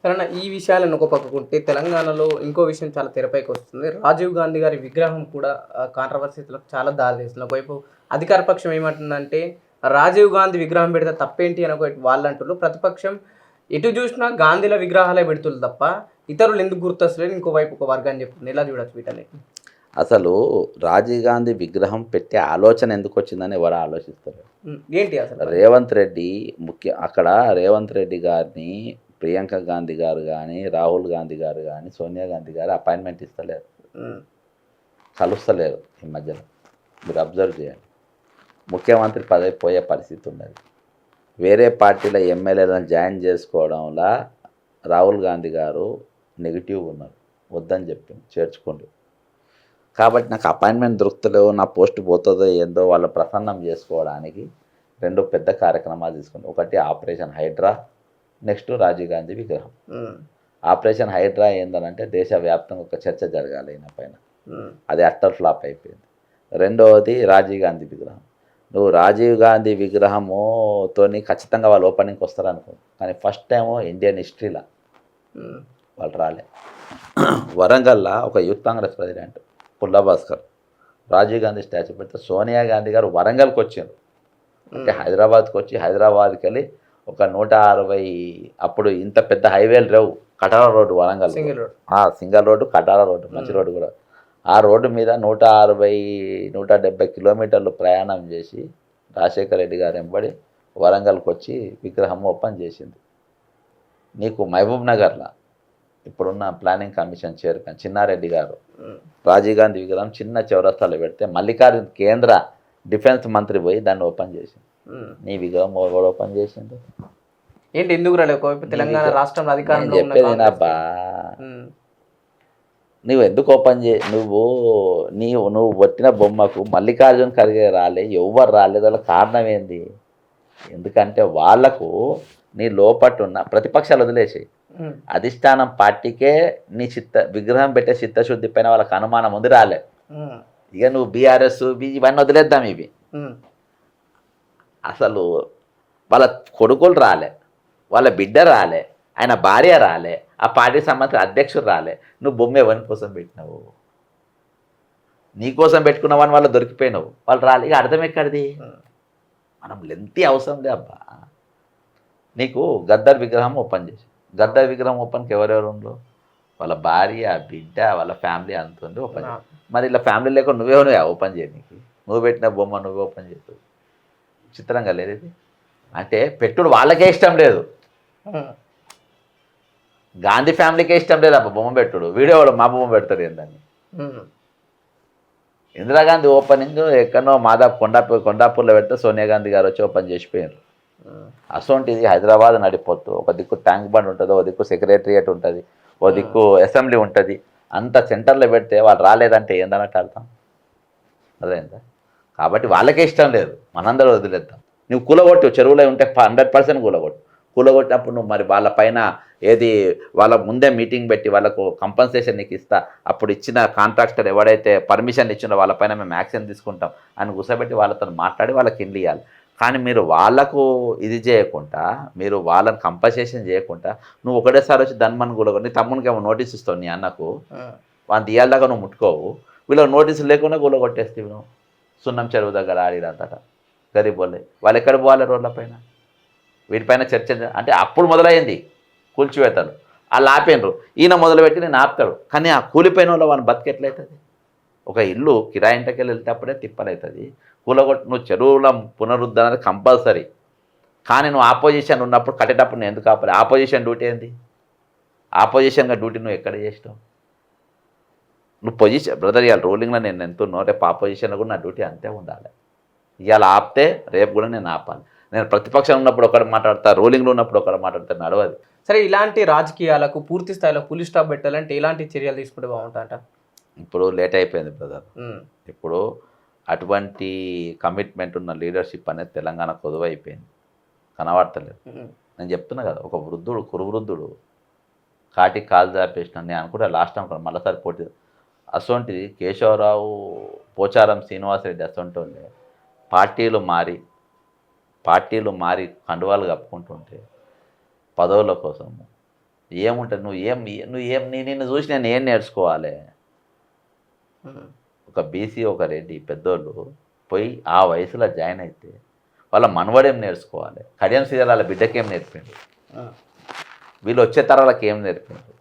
సరేనా ఈ విషయాలను ఒక పక్కకుంటే తెలంగాణలో ఇంకో విషయం చాలా తెరపైకి వస్తుంది. రాజీవ్ గాంధీ గారి విగ్రహం కూడా కాంట్రవర్సీలకు చాలా దారితీస్తుంది. ఒకవైపు అధికార పక్షం ఏమంటుందంటే రాజీవ్ గాంధీ విగ్రహం పెడితే తప్పేంటి అని ఒకవైపు వాళ్ళు అంటున్నారు. ప్రతిపక్షం ఎటు చూసినా గాంధీల విగ్రహాలే పెడుతుంది తప్ప ఇతరులు ఎందుకు గుర్తొస్తలేరు ఇంకోవైపు ఒక వర్గాన్ని చెప్తుంది. ఎలా చూడొచ్చు వీటన్నిటిని? అసలు రాజీవ్ గాంధీ విగ్రహం పెట్టే ఆలోచన ఎందుకు వచ్చిందని ఎవరు ఆలోచిస్తారు? ఏంటి అసలు? రేవంత్ రెడ్డి అక్కడ రేవంత్ రెడ్డి గారిని ప్రియాంక గాంధీ గారు కానీ, రాహుల్ గాంధీ గారు కానీ, సోనియా గాంధీ గారు అపాయింట్మెంట్ ఇస్తలేరు, కలుస్తలేరు. ఈ మధ్యలో మీరు అబ్జర్వ్ చేయండి. ముఖ్యమంత్రి పదవి పోయే పరిస్థితి ఉన్నది. వేరే పార్టీల ఎమ్మెల్యేలను జాయిన్ చేసుకోవడంలో రాహుల్ గాంధీ గారు నెగిటివ్ ఉన్నారు, వద్దని చెప్పి చేర్చుకోండి. కాబట్టి నాకు అపాయింట్మెంట్ దొరుకుతలేవు, నా పోస్ట్ పోతుందో ఏందో వాళ్ళ ప్రసన్నం చేసుకోవడానికి రెండు పెద్ద కార్యక్రమాలు తీసుకుంది. ఒకటి ఆపరేషన్ హైడ్రా, నెక్స్ట్ రాజీవ్ గాంధీ విగ్రహం. ఆపరేషన్ హైడ్రా ఏందనంటే దేశవ్యాప్తంగా ఒక చర్చ జరగాలి ఈయన పైన, అది అట్టర్ ఫ్లాప్ అయిపోయింది. రెండవది రాజీవ్ గాంధీ విగ్రహం. నువ్వు రాజీవ్ గాంధీ విగ్రహముతోని ఖచ్చితంగా వాళ్ళు ఓపెనింగ్కి వస్తారనుకో, కానీ ఫస్ట్ టైము ఇండియన్ హిస్టరీలో వాళ్ళు రాలే. వరంగల్లో ఒక యూత్ కాంగ్రెస్ ప్రెసిడెంట్ పుల్లా భాస్కర్ రాజీవ్ గాంధీ స్టాచ్యూ పెడితే సోనియా గాంధీ గారు వరంగల్కి వచ్చారు. అంటే హైదరాబాద్కి వచ్చి హైదరాబాద్కి వెళ్ళి ఒక 160, అప్పుడు ఇంత పెద్ద హైవేలు లేవు, కటాల రోడ్డు వరంగల్, సింగల్ రోడ్డు, కటాల రోడ్డు, మంచి రోడ్డు కూడా. ఆ రోడ్డు మీద 160-170 కిలోమీటర్లు ప్రయాణం చేసి రాజశేఖర రెడ్డి గారు వెంబడి వరంగల్కి వచ్చి విగ్రహం ఓపెన్ చేసింది. నీకు మహబూబ్ నగర్లో ఇప్పుడున్న ప్లానింగ్ కమిషన్ చైర్మన్ చిన్నారెడ్డి గారు రాజీవ్ గాంధీ విగ్రహం చిన్న చౌరస్తాలో పెడితే మల్లికార్జున కేంద్ర డిఫెన్స్ మంత్రి పోయి దాన్ని ఓపెన్ చేసింది. నీ విగ్రహం ఎవరు ఓపెన్ చేసిండు? ఏంటి ఎందుకు రాలేదు? తెలంగాణ రాష్ట్రంలో అధికారంలో చెప్పేది నాబ్బా, నువ్వు ఎందుకు ఓపెన్ నువ్వు వచ్చిన బొమ్మకు మల్లికార్జున ఖర్గే రాలే, ఎవరు రాలేదు, వాళ్ళ కారణం ఏంది? ఎందుకంటే వాళ్లకు నీ లోపట్టున్న ప్రతిపక్షాలు వదిలేసి అధిష్టానం పార్టీకే నీ విగ్రహం పెట్టే చిత్తశుద్ధి పైన వాళ్ళకి అనుమానం ఉంది, రాలే. ఇక నువ్వు బీఆర్ఎస్ ఇవన్నీ వదిలేద్దాం. ఇవి అసలు వాళ్ళ కొడుకులు రాలే, వాళ్ళ బిడ్డ రాలే, ఆయన భార్య రాలే, ఆ పార్టీకి సంబంధించిన అధ్యక్షుడు రాలే. నువ్వు బొమ్మ ఎవరి కోసం పెట్టినావు? నీ కోసం పెట్టుకున్నావని వాళ్ళు దొరికిపోయినావు, వాళ్ళు రాలే. ఇక అర్థం ఎక్కడిది? మనం లెంతి అవసరం లే అబ్బా. నీకు గద్దర్ విగ్రహం ఓపెన్ చేసి, గద్దర్ విగ్రహం ఓపెన్కి ఎవరెవరు ఉండరు? వాళ్ళ భార్య, బిడ్డ, వాళ్ళ ఫ్యామిలీ అంత ఉంది ఓపెన్ చేసి. మరి ఇలా ఫ్యామిలీ లేకుండా నువ్వే ఓపెన్ చేయడానికి, నువ్వు పెట్టిన బొమ్మ నువ్వే ఓపెన్ చేస్తావు. చిత్రంగా లేదు ఇది? అంటే పెట్టుడు వాళ్ళకే ఇష్టం లేదు, గాంధీ ఫ్యామిలీకే ఇష్టం లేదు అబ్బా బొమ్మ పెట్టుడు. వీడియో మా బొమ్మ పెడతారు ఏందని. ఇందిరాగాంధీ ఓపెనింగ్ ఎక్కడో కొండాపూర్లో పెడితే సోనియా గాంధీ గారు వచ్చి ఓపెన్ చేసిపోయారు. అసోంటిది హైదరాబాద్ నడిపోతూ ఒక దిక్కు ట్యాంక్ బండ్ ఉంటుంది, ఒక దిక్కు సెక్రటరియట్ ఉంటుంది, ఓ దిక్కు అసెంబ్లీ ఉంటుంది. అంత సెంటర్లో పెడితే వాళ్ళు రాలేదంటే ఏందన్నట్టు అర్థం? అదేందా? కాబట్టి వాళ్ళకే ఇష్టం లేదు, మనందరూ వదిలేద్దాం. నువ్వు కూలగొట్టు, చెరువులో ఉంటే 100% కూలగొట్టినప్పుడు నువ్వు మరి వాళ్ళ పైన ఏది వాళ్ళ ముందే మీటింగ్ పెట్టి వాళ్ళకు కంపన్సేషన్ నీకు ఇస్తా, అప్పుడు ఇచ్చిన కాంట్రాక్టర్ ఎవడైతే పర్మిషన్ ఇచ్చిందో వాళ్ళపైన మేము యాక్షన్ తీసుకుంటాం అని కూర్చోబెట్టి వాళ్ళతో మాట్లాడి వాళ్ళకి ఇండ్లు ఇవ్వాలి. కానీ మీరు వాళ్ళకు ఇది చేయకుండా, మీరు వాళ్ళని కంపన్సేషన్ చేయకుండా నువ్వు ఒకటేసారి వచ్చి ధన్మన్ కూలగొట్టి నీ తమ్మునికి ఏమో నోటీస్ ఇస్తావు, నీ అన్నకు వాళ్ళని తీయాలదాకా నువ్వు ముట్టుకోవు, వీళ్ళకి నోటీసులు లేకుండా కూలగొట్టేస్తావు. నువ్వు సున్నం చెరువు దగ్గర ఆడినంతట గరీబ్ వాళ్ళు ఎక్కడ పోవాలి? రోడ్ల పైన వీటిపైన చర్చ. అంటే అప్పుడు మొదలైంది కూల్చివేతలు, వాళ్ళు ఆపేనరు. ఈయన మొదలుపెట్టి నేను ఆపుతాడు, కానీ ఆ కూలిపోయిన వాళ్ళు వాళ్ళని బతికెట్లయితుంది? ఒక ఇల్లు కిరాయింటకెళ్ళి వెళ్తేప్పుడే తిప్పలవుతుంది. కూలగొట్టి నువ్వు చెరువుల పునరుద్ధరణ కంపల్సరీ, కానీ నువ్వు ఆపోజిషన్ ఉన్నప్పుడు కట్టేటప్పుడు నేను ఎందుకు ఆపాలి? ఆపోజిషన్ డ్యూటీ ఏంది? ఆపోజిషన్గా డ్యూటీ నువ్వు ఎక్కడ చేసినావు? నువ్వు పొజిషన్ బ్రదర్, ఇవాళ రూలింగ్లో నేను ఎంతున్నో రేపు ఆపోజిషన్లో కూడా నా డ్యూటీ అంతే ఉండాలి. ఇవాళ ఆపితే రేపు కూడా నేను ఆపాలి. నేను ప్రతిపక్షం ఉన్నప్పుడు ఒకటి మాట్లాడతా, రూలింగ్లో ఉన్నప్పుడు ఒకటి మాట్లాడితే నడవదు. సరే, ఇలాంటి రాజకీయాలకు పూర్తి స్థాయిలో పులి స్టాప్ పెట్టాలంటే ఎలాంటి చర్యలు తీసుకుంటే బాగుంటుందంట? ఇప్పుడు లేట్ అయిపోయింది బ్రదర్. ఇప్పుడు అటువంటి కమిట్మెంట్ ఉన్న లీడర్షిప్ అనేది తెలంగాణ కొదువైపోయింది, కనబడతలేదు. నేను చెప్తున్నా కదా, ఒక వృద్ధుడు కురువృద్ధుడు కాటికి కాలు జాపేసిన నేను అనుకుంటే లాస్ట్ టైం మళ్ళీసారి పోటీ. అసొంటిది కేశవరావు, పోచారం శ్రీనివాసరెడ్డి అసొంటి పార్టీలు మారి కండువాలు కప్పుకుంటుంటే పదవుల కోసము ఏముంటుంది నిన్ను చూసి నేను ఏం నేర్చుకోవాలి? ఒక బీసీ ఒక రెడ్డి పెద్దోళ్ళు పోయి ఆ వయసులో జాయిన్ అయితే వాళ్ళ మనవడేం నేర్చుకోవాలి? కడియం సీరియల్ బిడ్డకేం నేర్పిండు? వీళ్ళు వచ్చే తరాలకు ఏం నేర్పిండు?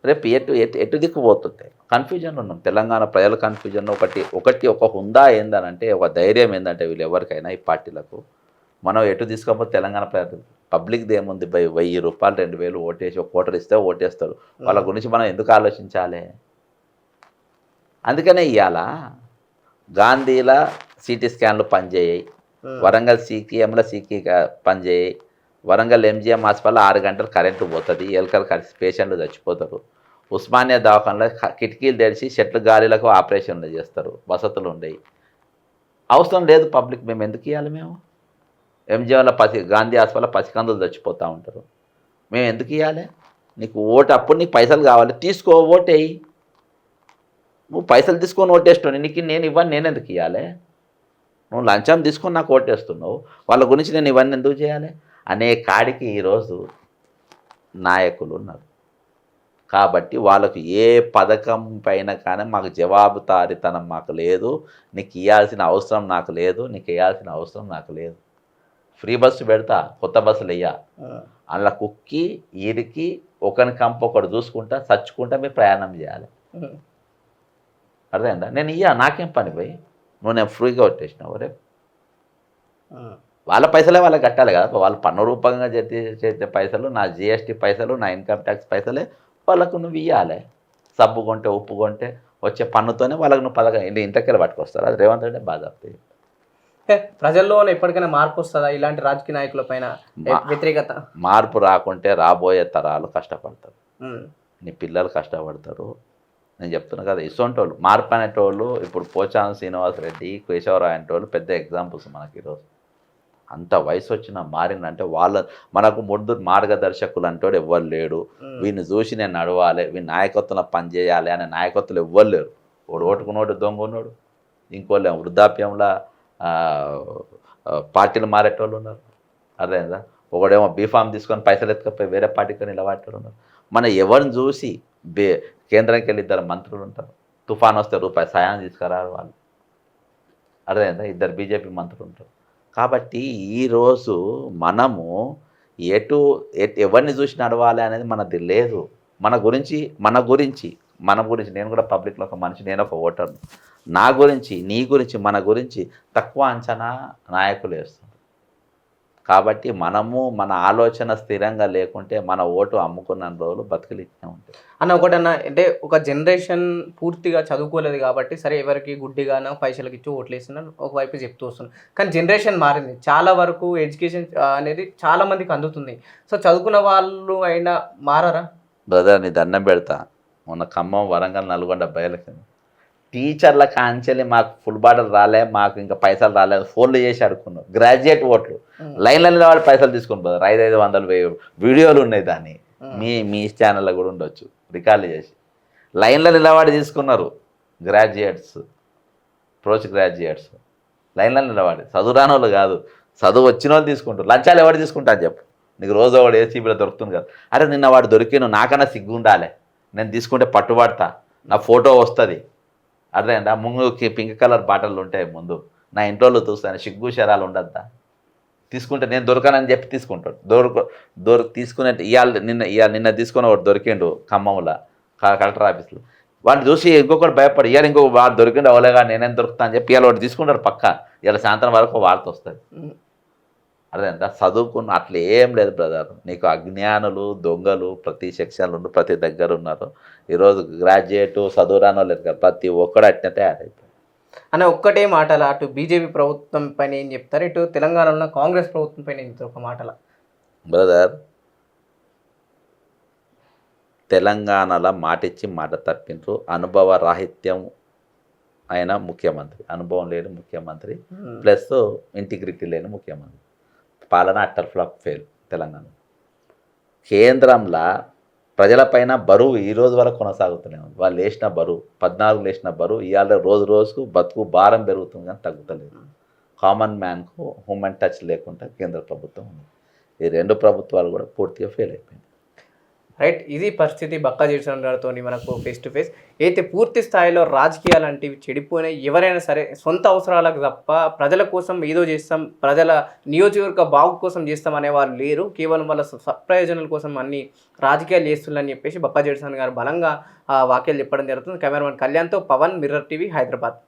రేపు ఎటు దిక్కుపోతుంది? కన్ఫ్యూజన్ ఉన్నాం. తెలంగాణ ప్రజల కన్ఫ్యూజన్ ఒక హుందా ఏందనంటే, ఒక ధైర్యం ఏంటంటే వీళ్ళు ఎవరికైనా ఈ పార్టీలకు మనం ఎటు తీసుకోకపోతే తెలంగాణ పబ్లిక్ది ఏముంది? 1000 రూపాయలు 2000 ఓటేసి ఒక కోటర్ ఇస్తే ఓటేస్తారు. వాళ్ళ గురించి మనం ఎందుకు ఆలోచించాలి? అందుకనే ఇవాళ గాంధీల సిటీ స్కాన్లు పనిచేయాయి, వరంగల్ సీకీఎంలో పనిచేయాయి, వరంగల్ ఎంజిఎం హాస్పిటల్లో 6 గంటలు కరెంటు పోతుంది, ఎలుకలు కలిసి పేషెంట్లు చచ్చిపోతారు. ఉస్మానియా దవాఖానలో కిటికీలు తెరిచి చెట్లు గాలిలకు ఆపరేషన్లు చేస్తారు, వసతులు ఉండవు. అవసరం లేదు పబ్లిక్. మేము ఎందుకు ఇవ్వాలి? మేము ఎంజిఎంలో గాంధీ హాస్పిటల్లో పసికందులు చచ్చిపోతూ ఉంటారు. మేము ఎందుకు ఇవ్వాలి? నీకు ఓటు అప్పుడు నీకు పైసలు కావాలి, తీసుకో ఓటేయి. నువ్వు పైసలు తీసుకొని ఓటేస్తున్నావు, నేను ఇవ్వను, నేను ఎందుకు ఇవ్వాలి? నువ్వు లంచం తీసుకొని నాకు ఓటేస్తున్నావు, వాళ్ళ గురించి నేను ఇవన్నీ ఎందుకు చేయాలి అనే కాడికి ఈరోజు నాయకులు ఉన్నారు. కాబట్టి వాళ్ళకు ఏ పథకం పైన కానీ మాకు జవాబుదారీతనం మాకు లేదు, నీకు ఇవ్వాల్సిన అవసరం నాకు లేదు, నీకు వేయాల్సిన అవసరం నాకు లేదు. ఫ్రీ బస్సు పెడతా, కొత్త బస్సులు వెయ్యా, అందులో కుక్కి ఈరికి ఒకరి కంప ఒకటి చూసుకుంటా చచ్చుకుంటా మీరు ప్రయాణం చేయాలి. అర్థమైందా? నేను నాకేం పని పోయి నేను ఫ్రీగా కొట్టేసినావు. రేపు వాళ్ళ పైసలే వాళ్ళకి కట్టాలి కదా. వాళ్ళు పన్ను రూపంగా చేసే పైసలు, నా జిఎస్టీ పైసలు, నా ఇన్కమ్ ట్యాక్స్ పైసలే వాళ్ళకు నువ్వు ఇవ్వాలి. సబ్బు కొంటే ఉప్పు కొంటే వచ్చే పన్నుతోనే వాళ్ళకు నువ్వు పథకం ఇంతకెళ్ళి పట్టుకొస్తారు. అది రేవంత్ రెడ్డి బాధపడుతుంది. ప్రజల్లో ఎప్పటికైనా మార్పు వస్తుందా ఇలాంటి రాజకీయ నాయకుల పైన వ్యతిరేకత? మార్పు రాకుంటే రాబోయే తరాలు కష్టపడతారు, నీ పిల్లలు కష్టపడతారు. నేను చెప్తున్నా కదా, ఇసొంటోళ్ళు మార్పు అనేటోళ్ళు ఇప్పుడు పోచారం శ్రీనివాసరెడ్డి, కేశవరావు అనేటోళ్ళు పెద్ద ఎగ్జాంపుల్స్ మనకి ఈరోజు. అంత వయసు వచ్చినా మారిందంటే మనకు ముందు మార్గదర్శకులు అంటోడు ఎవ్వరు లేడు. వీడిని చూసి నేను నడవాలి, వీని నాయకత్వంలో పనిచేయాలి అనే నాయకత్వాలు ఎవ్వరు లేరు. వాడు ఓటుకున్నోడు దొంగ ఉన్నాడు, ఇంకోళ్ళు వృద్ధాప్యంలో పార్టీలు మారేటోళ్ళు ఉన్నారు. అర్థమైందా? ఒకడేమో బీఫామ్ తీసుకొని పైసలు ఎత్తుకపోయి వేరే పార్టీకి నిలబడేటోళ్ళు ఉన్నారు. మనం ఎవరిని చూసి కేంద్రానికి వెళ్ళి 2 మంత్రులు ఉంటారు, తుఫాన్ వస్తే రూపాయి సాయం తీసుకురారు వాళ్ళు. అర్థమైందా? 2 బీజేపీ మంత్రులు ఉంటారు. కాబట్టి ఈరోజు మనము ఎవరిని చూసి నడవాలి అనేది మనది లేదు. మన గురించి నేను కూడా పబ్లిక్లో ఒక మనిషి, నేను ఒక ఓటర్ను. నా గురించి, నీ గురించి, మన గురించి తక్కువ అంచనా నాయకులు వేస్తున్నారు. కాబట్టి మనము మన ఆలోచన స్థిరంగా లేకుంటే మన ఓటు అమ్ముకున్న రోజులు బతుకులిచ్చే ఉంటాయి. ఒకటన్నా అంటే ఒక జనరేషన్ పూర్తిగా చదువుకోలేదు కాబట్టి సరే ఎవరికి గుడ్డిగానో పైసలకి ఇచ్చి ఓట్లు వేస్తున్నారు ఒకవైపు చెప్తూ వస్తున్నారు. కానీ జనరేషన్ మారింది, చాలా వరకు ఎడ్యుకేషన్ అనేది చాలా మందికి అందుతుంది. సో చదువుకున్న వాళ్ళు అయినా మారరా? బ్రదర్, నీ దండం పెడతా, మొన్న ఖమ్మం, వరంగల్, నల్గొండ బయలుకి టీచర్ల కాంచెల్లి మాకు ఫుల్ బాటిల్ రాలే, మాకు ఇంకా పైసలు రాలేదు, ఫోన్లు చేసి అడుక్కున్నాం. గ్రాడ్యుయేట్ ఓట్లు లైన్లో నిలబడి పైసలు తీసుకుని పోతారు. 500 వీడియోలు ఉన్నాయి, దాన్ని మీ ఛానల్లో కూడా ఉండొచ్చు, రికార్డు చేసి లైన్లో నిలబడి తీసుకున్నారు. గ్రాడ్యుయేట్స్, పోస్ట్ గ్రాడ్యుయేట్స్ లైన్లో నిలబడి, చదువు రాని వాళ్ళు కాదు, చదువు వచ్చిన వాళ్ళు తీసుకుంటారు. లంచాలు ఎవరు తీసుకుంటారు చెప్పు? నీకు రోజు వాడు ఏసీబీలో దొరుకుతుంది కదా. అరే నిన్న వాడు దొరికిను, నాకన్నా సిగ్గు ఉండాలి, నేను తీసుకుంటే పట్టుబడతా, నా ఫోటో వస్తుంది. అర్థమైందా? ముందుకి పింక్ కలర్ బాటలు ఉంటాయి, ముందు నా ఇంట్లో చూస్తాను, సిగ్గు శరాలు ఉండద్దా? తీసుకుంటే నేను దొరకనని చెప్పి తీసుకుంటాడు. తీసుకునే నిన్న తీసుకుని ఒకటి దొరికిండు ఖమ్మంలో కలెక్టర్ ఆఫీస్లో. వాడిని చూసి ఇంకొకటి భయపడి ఇంకొక వాడు దొరికిండు అవలేగా నేనేం దొరుకుతా అని చెప్పి వాడు తీసుకుంటారు పక్క. సాయంత్రం వరకు వార్త వస్తుంది. అర్థమైందా? చదువుకున్న అట్లా ఏం లేదు బ్రదర్. నీకు అజ్ఞానులు, దొంగలు ప్రతి సెక్షన్లు ప్రతి దగ్గర ఉన్నారు. ఈరోజు గ్రాడ్యుయేట్, చదువురాని వాళ్ళు కదా, ప్రతి ఒక్కడు అట్నే తయారైపోయింది. ఒక్కటే మాటల అటు బీజేపీ ప్రభుత్వం పైన ఏం చెప్తారు, ఇటు తెలంగాణలో కాంగ్రెస్ ప్రభుత్వం పైన ఏం చెప్తారు ఒక మాటల? బ్రదర్, తెలంగాణలో మాటిచ్చి మాట తప్పిండ్రు. అనుభవ రాహిత్యం అయిన ముఖ్యమంత్రి, అనుభవం లేని ముఖ్యమంత్రి, ప్లస్ ఇంటిగ్రిటీ లేని ముఖ్యమంత్రి. పాలన అట్టర్ ఫ్లాప్ ఫెయిల్. తెలంగాణ కేంద్రంలో ప్రజలపైన బరువు ఈ రోజు వరకు కొనసాగుతూనే ఉంది. వాళ్ళు వేసిన బరువు 14 వేసిన బరువు ఇవాళ రోజు రోజుకు బతుకు భారం పెరుగుతుంది కానీ తగ్గుతలేదు. కామన్ మ్యాన్కు హ్యూమన్ టచ్ లేకుండా కేంద్ర ప్రభుత్వం ఉంది. ఈ 2 ప్రభుత్వాలు కూడా పూర్తిగా ఫెయిల్ అయిపోయింది. రైట్, ఇది పరిస్థితి బక్కా జయచంద్ర గారితో మనకు ఫేస్ టు ఫేస్. అయితే పూర్తి స్థాయిలో రాజకీయాలు అంటే ఇవి చెడిపోయినాయి. ఎవరైనా సరే సొంత అవసరాలకు తప్ప ప్రజల కోసం ఏదో చేస్తాం, ప్రజల నియోజకవర్గ బాగు కోసం చేస్తాం అనే వాళ్ళు లేరు. కేవలం వాళ్ళ ప్రయోజనాల కోసం అన్ని రాజకీయాలు చేస్తున్నారని చెప్పేసి బక్కా జయచంద్ర గారు బలంగా వ్యాఖ్యలు చెప్పడం జరుగుతుంది. కెమెరామెన్ కళ్యాణ్తో పవన్, మిర్రర్ టీవీ, హైదరాబాద్.